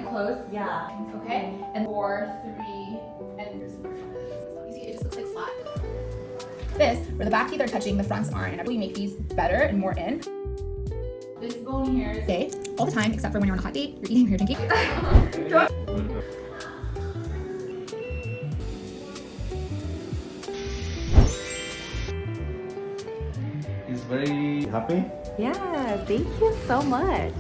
and close. Yeah. Okay. And 4, 3, and here's the version. You see, it just looks like flat. This, where the back teeth are touching, the fronts aren't, and we make these better and more in. This bone here is day, all the time, except for when you're on a hot date, you're eating, you're drinking. He's very happy. Yeah, thank you so much.